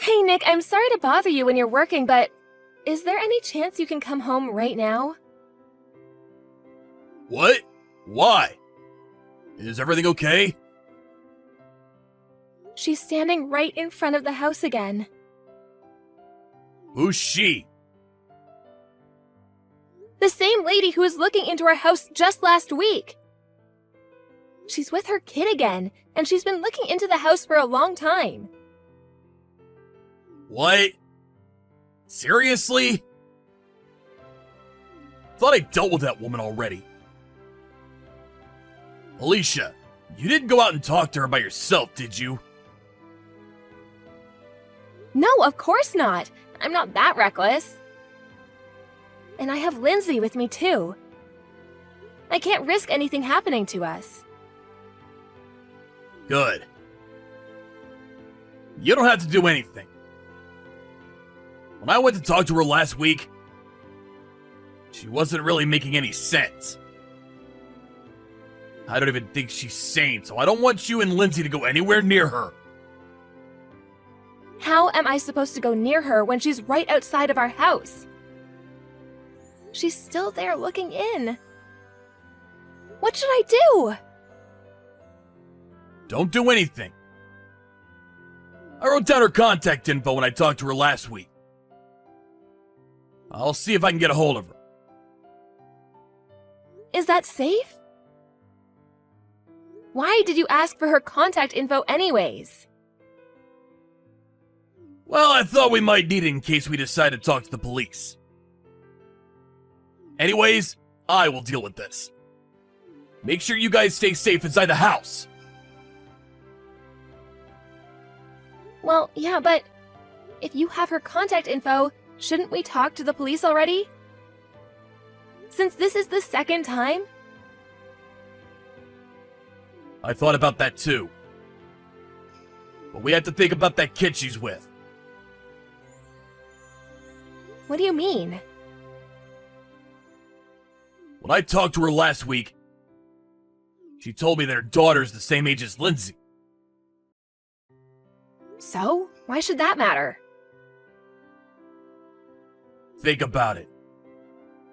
Hey, Nick, I'm sorry to bother you when you're working, but is there any chance you can come home right now? What? Why? Is everything okay? She's standing right in front of the house again. Who's she? The same lady who was looking into our house just last week. She's with her kid again, and she's been looking into the house for a long time. What? Seriously? Thought I dealt with that woman already. Alicia, you didn't go out and talk to her by yourself, did you? No, of course not. I'm not that reckless. And I have Lindsay with me too. I can't risk anything happening to us. Good. You don't have to do anything. When I went to talk to her last week, she wasn't really making any sense. I don't even think she's sane, so I don't want you and Lindsay to go anywhere near her. How am I supposed to go near her when she's right outside of our house? She's still there looking in. What should I do? Don't do anything. I wrote down her contact info when I talked to her last week. I'll see if I can get a hold of her. Is that safe? Why did you ask for her contact info anyways? Well, I thought we might need it in case we decide to talk to the police. Anyways, I will deal with this. Make sure you guys stay safe inside the house. Well, yeah, but if you have her contact info, shouldn't we talk to the police already? Since this is the second time? I thought about that too. But we have to think about that kid she's with. What do you mean? When I talked to her last week, she told me that her daughter's the same age as Lindsay. So? Why should that matter? Think about it.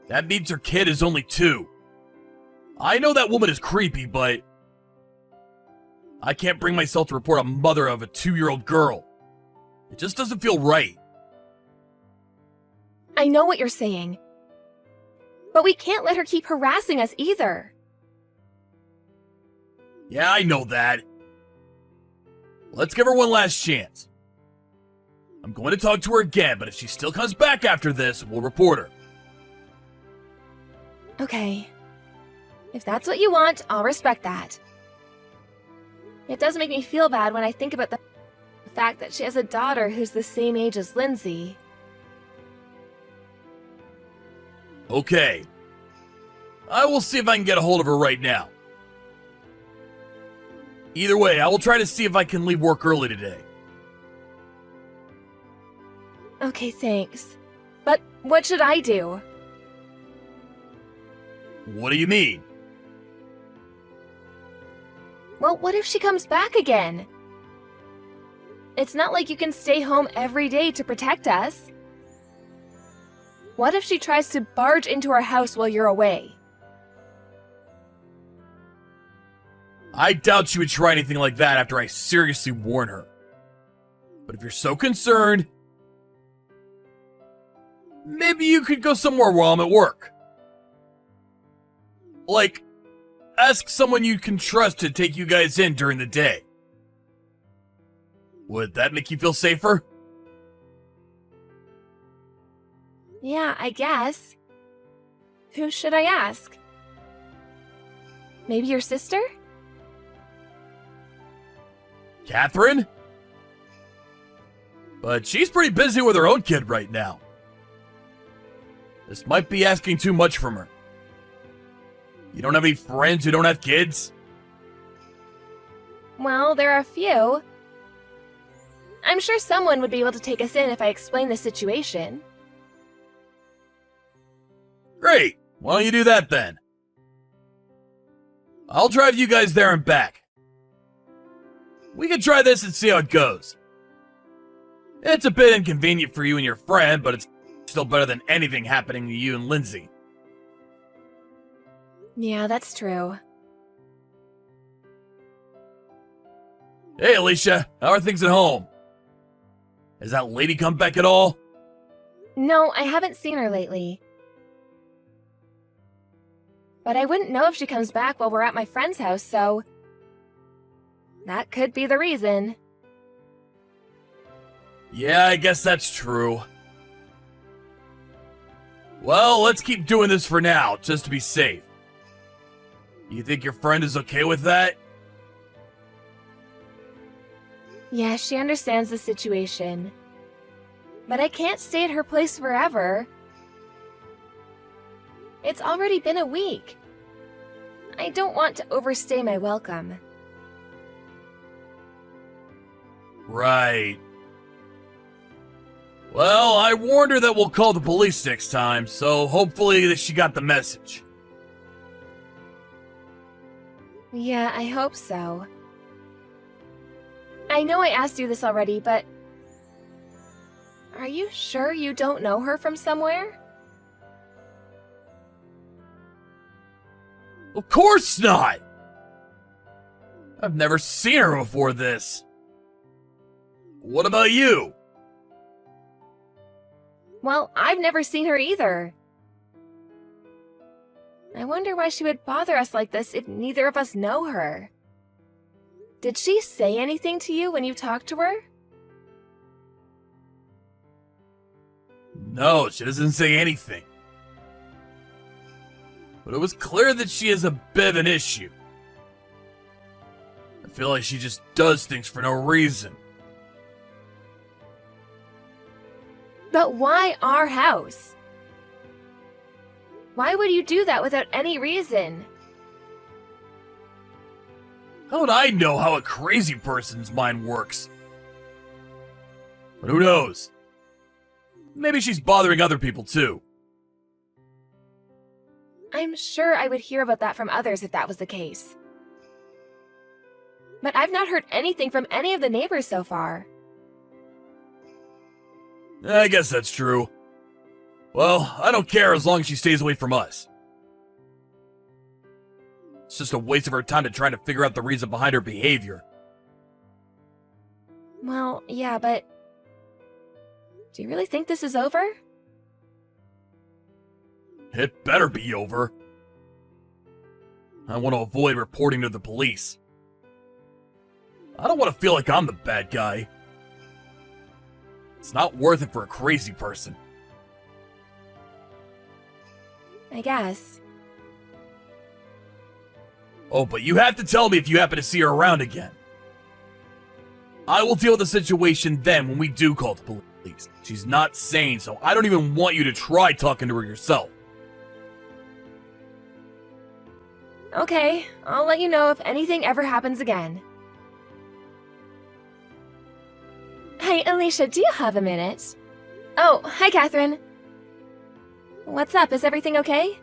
That means her kid is only 2. I know that woman is creepy, but I can't bring myself to report a mother of a 2-year-old girl. It just doesn't feel right. I know what you're saying. But we can't let her keep harassing us either. Yeah, I know that. Let's give her one last chance. I'm going to talk to her again, but if she still comes back after this, we'll report her. Okay. If that's what you want, I'll respect that. It does make me feel bad when I think about the fact that she has a daughter who's the same age as Lindsay. Okay. I will see if I can get a hold of her right now. Either way, I will try to see if I can leave work early today. Okay, thanks. But what should I do? What do you mean? Well, what if she comes back again? It's not like you can stay home every day to protect us. What if she tries to barge into our house while you're away? I doubt she would try anything like that after I seriously warn her. But if you're so concerned, maybe you could go somewhere while I'm at work. Like, ask someone you can trust to take you guys in during the day. Would that make you feel safer? Yeah, I guess. Who should I ask? Maybe your sister? Catherine? But she's pretty busy with her own kid right now. This might be asking too much from her. You don't have any friends who don't have kids? Well, there are a few. I'm sure someone would be able to take us in if I explain the situation. Great! Why don't you do that then? I'll drive you guys there and back. We can try this and see how it goes. It's a bit inconvenient for you and your friend, but it's still better than anything happening to you and Lindsay. Yeah, that's true. Hey, Alicia, how are things at home? Has that lady come back at all? No, I haven't seen her lately. But I wouldn't know if she comes back while we're at my friend's house, so... that could be the reason. Yeah, I guess that's true. Well, let's keep doing this for now, just to be safe. You think your friend is okay with that? Yeah, she understands the situation. But I can't stay at her place forever. It's already been a week. I don't want to overstay my welcome. Right. Well, I warned her that we'll call the police next time, so hopefully that she got the message. Yeah, I hope so. I know I asked you this already, but... are you sure you don't know her from somewhere? Of course not! I've never seen her before this. What about you? Well, I've never seen her either. I wonder why she would bother us like this if neither of us know her. Did she say anything to you when you talked to her? No, she doesn't say anything. But it was clear that she has a bit of an issue. I feel like she just does things for no reason. But why our house? Why would you do that without any reason? How would I know how a crazy person's mind works? But who knows? Maybe she's bothering other people too. I'm sure I would hear about that from others if that was the case. But I've not heard anything from any of the neighbors so far. I guess that's true. Well, I don't care as long as she stays away from us. It's just a waste of her time to try to figure out the reason behind her behavior. Well, yeah, but... do you really think this is over? It better be over. I want to avoid reporting to the police. I don't want to feel like I'm the bad guy. It's not worth it for a crazy person. I guess. Oh, but you have to tell me if you happen to see her around again. I will deal with the situation then when we do call the police. She's not sane, so I don't even want you to try talking to her yourself. Okay, I'll let you know if anything ever happens again. Hey, Alicia, do you have a minute? Oh, hi, Catherine. What's up? Is everything okay?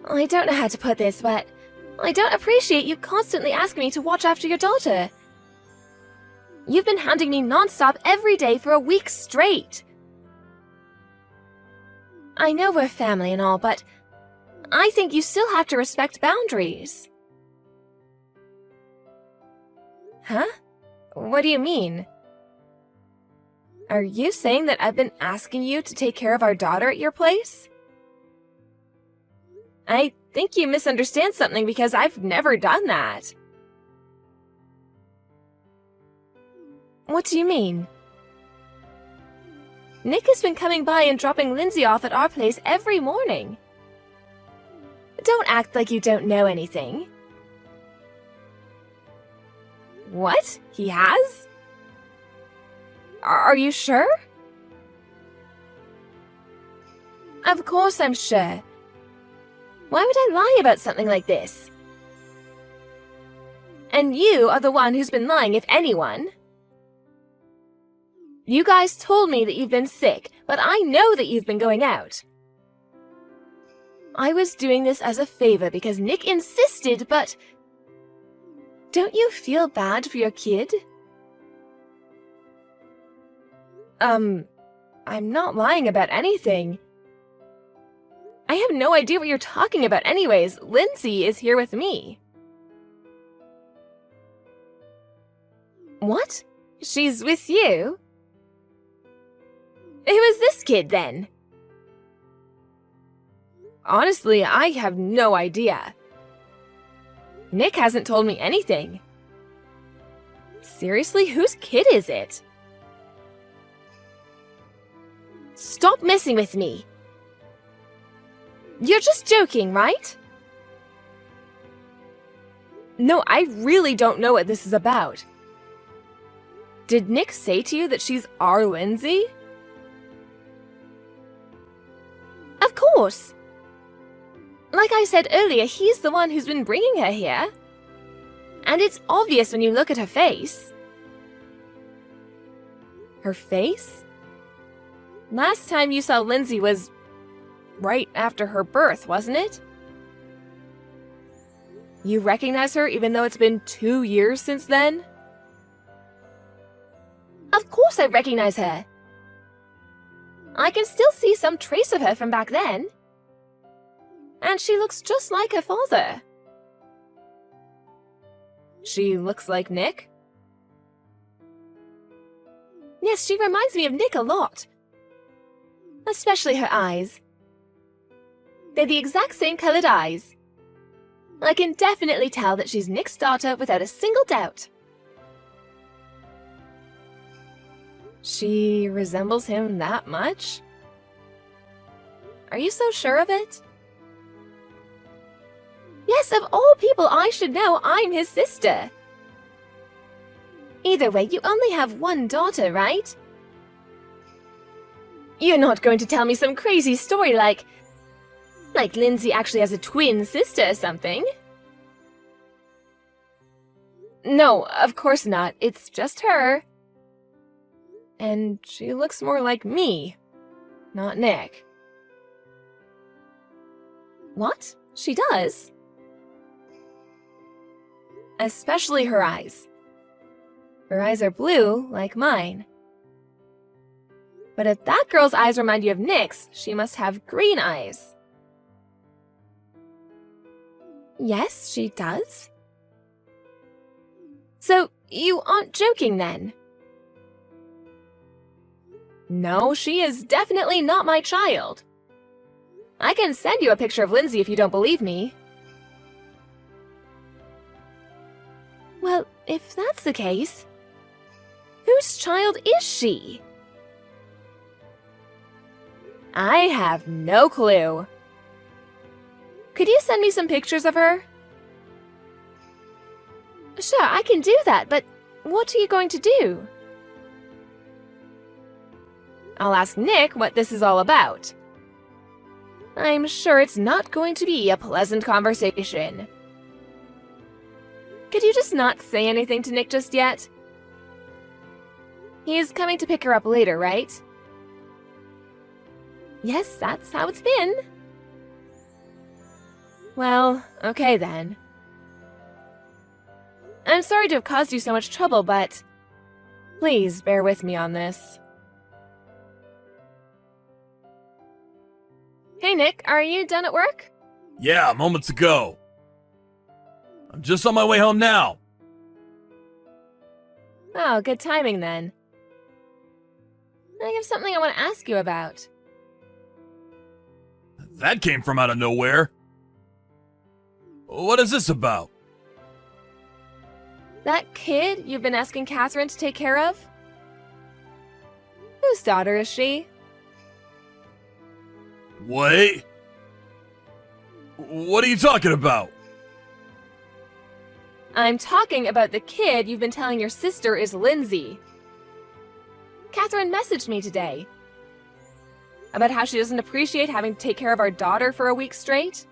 I don't know how to put this, but I don't appreciate you constantly asking me to watch after your daughter. You've been hounding me nonstop every day for a week straight. I know we're family and all, but I think you still have to respect boundaries. Huh? What do you mean? Are you saying that I've been asking you to take care of our daughter at your place? I think you misunderstand something because I've never done that. What do you mean? Nick has been coming by and dropping Lindsay off at our place every morning. Don't act like you don't know anything. What? He has? Are you sure? Of course I'm sure. Why would I lie about something like this? And you are the one who's been lying, if anyone. You guys told me that you've been sick, but I know that you've been going out. I was doing this as a favor because Nick insisted, but... don't you feel bad for your kid? I'm not lying about anything. I have no idea what you're talking about anyways. Lindsay is here with me. What? She's with you? Who is this kid, then? Honestly, I have no idea. Nick hasn't told me anything. Seriously, whose kid is it? Stop messing with me. You're just joking, right? No, I really don't know what this is about. Did Nick say to you that she's our Lindsay? Of course. Like I said earlier, he's the one who's been bringing her here. And it's obvious when you look at her face. Her face? Last time you saw Lindsay was right after her birth, wasn't it? You recognize her even though it's been 2 years since then? Of course I recognize her. I can still see some trace of her from back then. And she looks just like her father. She looks like Nick? Yes, she reminds me of Nick a lot. Especially her eyes. They're the exact same colored eyes. I can definitely tell that she's Nick's daughter without a single doubt. She resembles him that much? Are you so sure of it? Yes, of all people I should know, I'm his sister. Either way, you only have one daughter, right? You're not going to tell me some crazy story like Lindsay actually has a twin sister or something? No, of course not. It's just her. And she looks more like me, not Nick. What? She does? Especially her eyes. Her eyes are blue, like mine. But if that girl's eyes remind you of Nick's, she must have green eyes. Yes, she does. So, you aren't joking then? No, she is definitely not my child. I can send you a picture of Lindsay if you don't believe me. Well, if that's the case, whose child is she? I have no clue. Could you send me some pictures of her? Sure, I can do that, but what are you going to do? I'll ask Nick what this is all about. I'm sure it's not going to be a pleasant conversation. Could you just not say anything to Nick just yet? He's coming to pick her up later, right? Yes, that's how it's been. Well, okay then. I'm sorry to have caused you so much trouble, but please bear with me on this. Hey Nick, are you done at work? Yeah, moments ago. I'm just on my way home now. Oh, good timing then. I have something I want to ask you about. That came from out of nowhere. What is this about? That kid you've been asking Catherine to take care of? Whose daughter is she? Wait. What are you talking about? I'm talking about the kid you've been telling your sister is Lindsay. Catherine messaged me today about how she doesn't appreciate having to take care of our daughter for a week straight.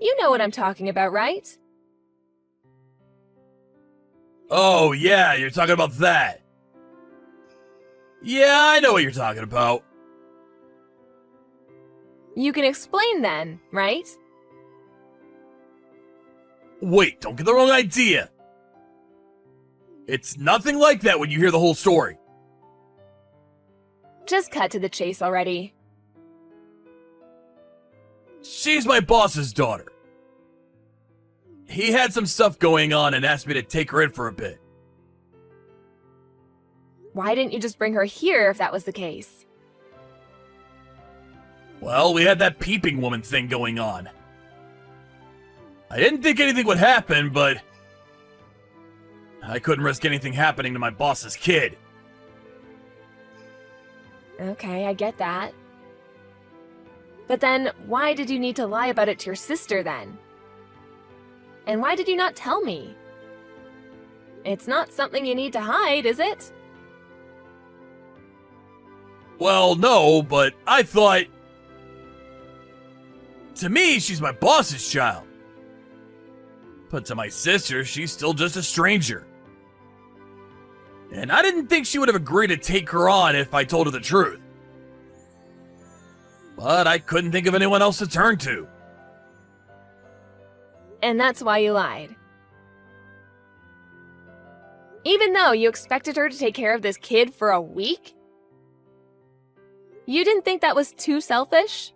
You know what I'm talking about, right? Oh, yeah, you're talking about that. Yeah, I know what you're talking about. You can explain then, right? Wait, don't get the wrong idea. It's nothing like that when you hear the whole story. just cut to the chase already. She's my boss's daughter. He had some stuff going on and asked me to take her in for a bit. Why didn't you just bring her here if that was the case? Well, we had that peeping woman thing going on. I didn't think anything would happen, but I couldn't risk anything happening to my boss's kid. Okay, I get that. But then, why did you need to lie about it to your sister then? And why did you not tell me? It's not something you need to hide, is it? Well, no, but I thought... To me, she's my boss's child. But to my sister, she's still just a stranger. And I didn't think she would have agreed to take her on if I told her the truth. But I couldn't think of anyone else to turn to. And that's why you lied. Even though you expected her to take care of this kid for a week? You didn't think that was too selfish?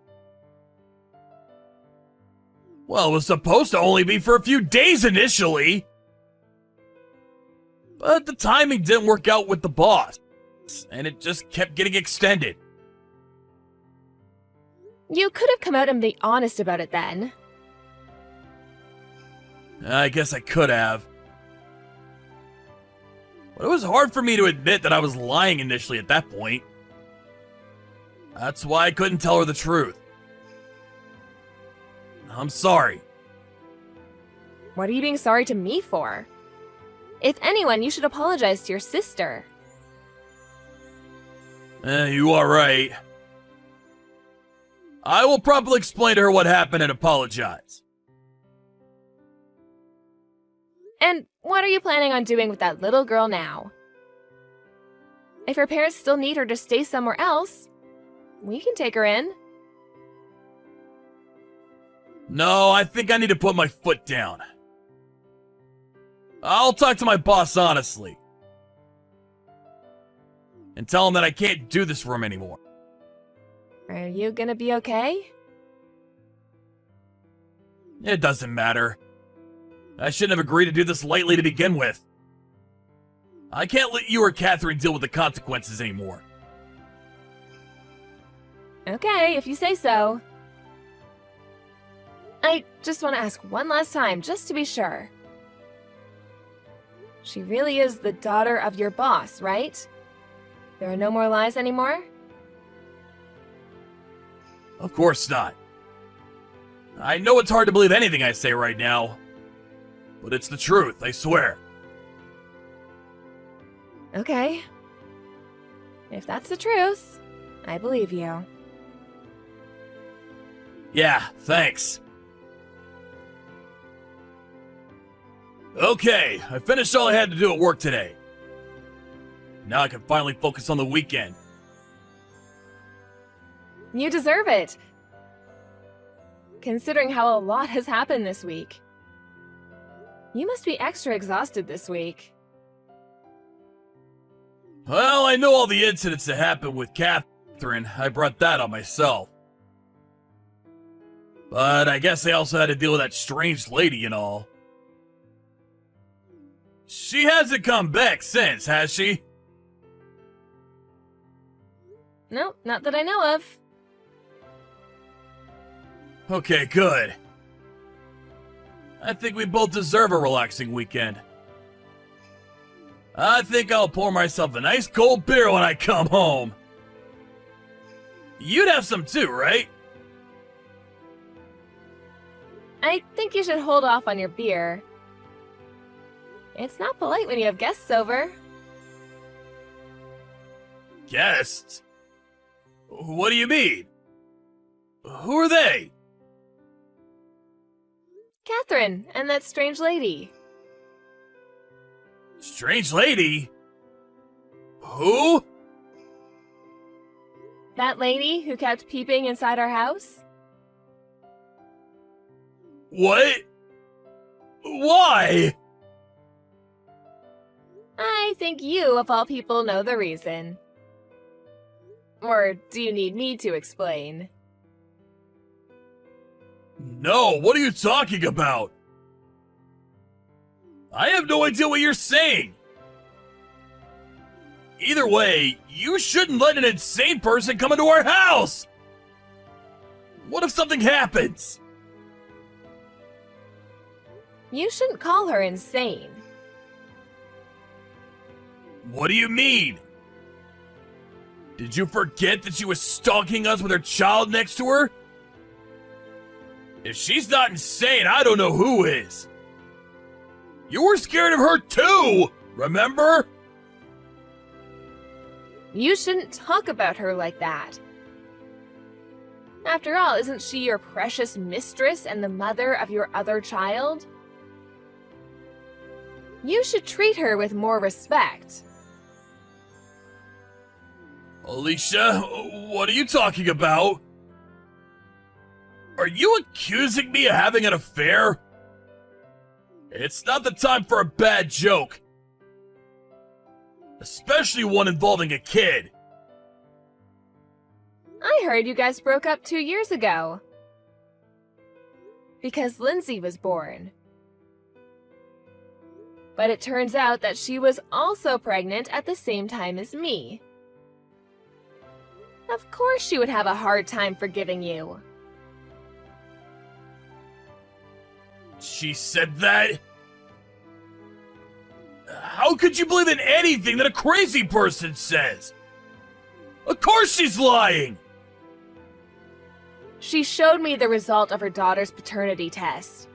Well, it was supposed to only be for a few days initially. But the timing didn't work out with the boss, and it just kept getting extended. You could have come out and be honest about it then. I guess I could have. But it was hard for me to admit that I was lying initially at that point. That's why I couldn't tell her the truth. I'm sorry. What are you being sorry to me for? If anyone, you should apologize to your sister. You are right. I will probably explain to her what happened and apologize. And what are you planning on doing with that little girl now? If her parents still need her to stay somewhere else, we can take her in. No, I think I need to put my foot down. I'll talk to my boss honestly. And tell him that I can't do this for him anymore. Are you gonna be okay? It doesn't matter. I shouldn't have agreed to do this lightly to begin with. I can't let you or Catherine deal with the consequences anymore. Okay, if you say so. I just want to ask one last time, just to be sure. She really is the daughter of your boss, right? There are no more lies anymore? Of course not. I know it's hard to believe anything I say right now, but it's the truth, I swear. Okay. If that's the truth, I believe you. Yeah, thanks. Okay, I finished all I had to do at work today. Now I can finally focus on the weekend. You deserve it. Considering how a lot has happened this week. You must be extra exhausted this week. Well, I know all the incidents that happened with Catherine. I brought that on myself. But I guess I also had to deal with that strange lady and all. She hasn't come back since, has she? Nope, not that I know of. Okay, good. I think we both deserve a relaxing weekend. I think I'll pour myself a nice cold beer when I come home. You'd have some too, right? I think you should hold off on your beer. It's not polite when you have guests over. Guests? What do you mean? Who are they? Catherine and that strange lady. Strange lady? Who? That lady who kept peeping inside our house? What? Why? I think you, of all people, know the reason. Or do you need me to explain? No, what are you talking about? I have no idea what you're saying. Either way, you shouldn't let an insane person come into our house! What if something happens? You shouldn't call her insane. What do you mean? Did you forget that she was stalking us with her child next to her? If she's not insane, I don't know who is. You were scared of her too, remember? You shouldn't talk about her like that. After all, isn't she your precious mistress and the mother of your other child? You should treat her with more respect. Alicia, what are you talking about? Are you accusing me of having an affair? It's not the time for a bad joke. Especially one involving a kid. I heard you guys broke up 2 years ago. Because Lindsay was born. But it turns out that she was also pregnant at the same time as me. Of course she would have a hard time forgiving you. She said that? How could you believe in anything that a crazy person says? Of course she's lying! She showed me the result of her daughter's paternity test.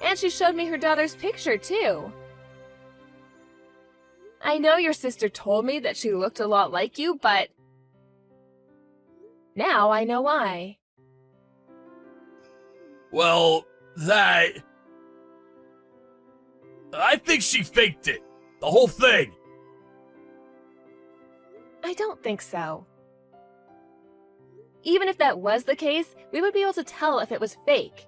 And she showed me her daughter's picture, too. I know your sister told me that she looked a lot like you, but now I know why. Well, I think she faked it. The whole thing. I don't think so. Even if that was the case, we would be able to tell if it was fake.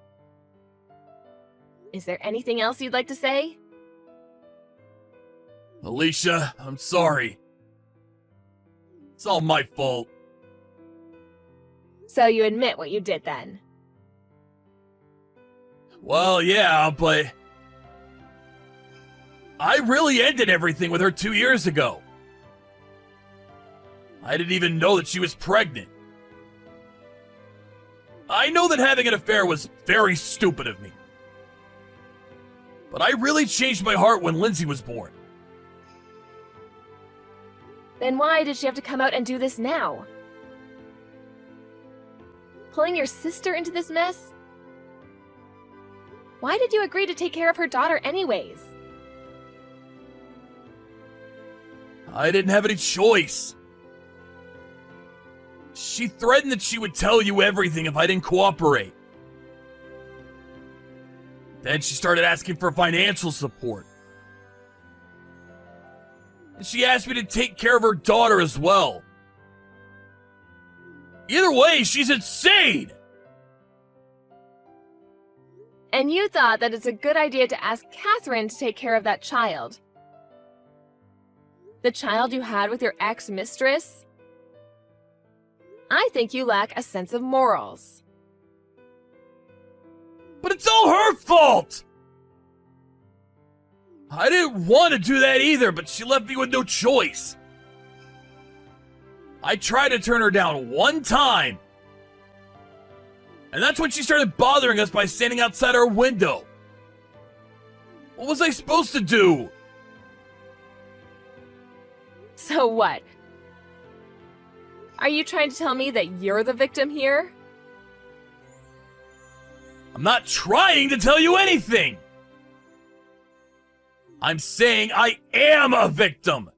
Is there anything else you'd like to say? Alicia, I'm sorry. It's all my fault. So you admit what you did then? Well, yeah, but I really ended everything with her 2 years ago. I didn't even know that she was pregnant. I know that having an affair was very stupid of me. But I really changed my heart when Lindsay was born. Then why did she have to come out and do this now? Pulling your sister into this mess? Why did you agree to take care of her daughter anyways? I didn't have any choice. She threatened that she would tell you everything if I didn't cooperate. Then she started asking for financial support. And she asked me to take care of her daughter as well. Either way, she's insane! And you thought that it's a good idea to ask Catherine to take care of that child. The child you had with your ex-mistress? I think you lack a sense of morals. But it's all her fault! I didn't want to do that either, but she left me with no choice. I tried to turn her down one time. And that's when she started bothering us by standing outside our window. What was I supposed to do? So what? Are you trying to tell me that you're the victim here? I'm not trying to tell you anything! I'm saying I am a victim!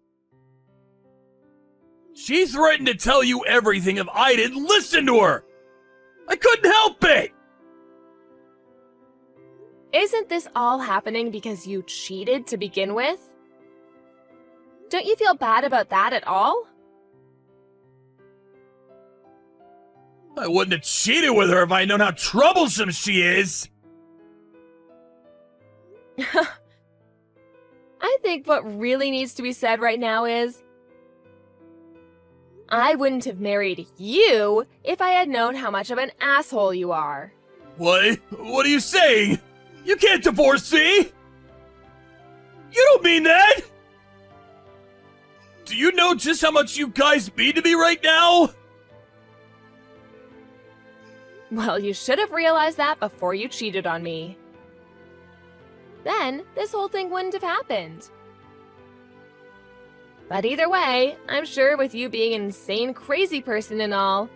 She threatened to tell you everything if I didn't listen to her! I couldn't help it! Isn't this all happening because you cheated to begin with? Don't you feel bad about that at all? I wouldn't have cheated with her if I'd known how troublesome she is! I think what really needs to be said right now is, I wouldn't have married you if I had known how much of an asshole you are. What? What are you saying? You can't divorce me! You don't mean that! Do you know just how much you guys mean to me right now? Well, you should have realized that before you cheated on me. Then, this whole thing wouldn't have happened. But either way, I'm sure with you being an insane, crazy person and all,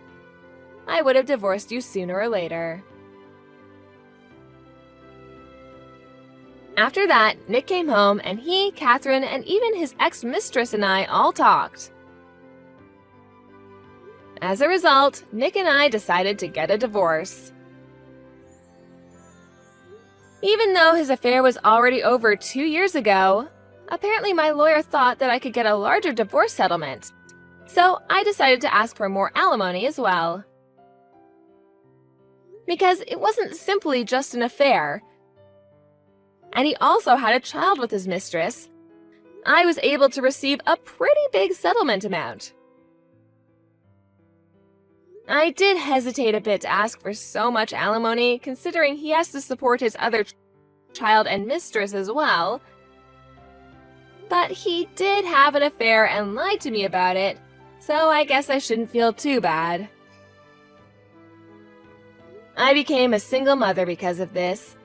I would have divorced you sooner or later. After that, Nick came home and he, Catherine, and even his ex-mistress and I all talked. As a result, Nick and I decided to get a divorce. Even though his affair was already over 2 years ago, apparently my lawyer thought that I could get a larger divorce settlement, so I decided to ask for more alimony as well. Because it wasn't simply just an affair, and he also had a child with his mistress, I was able to receive a pretty big settlement amount. I did hesitate a bit to ask for so much alimony, considering he has to support his other child and mistress as well. But he did have an affair and lied to me about it, so I guess I shouldn't feel too bad. I became a single mother because of this,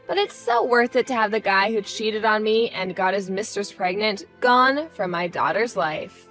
but it's so worth it to have the guy who cheated on me and got his mistress pregnant gone from my daughter's life.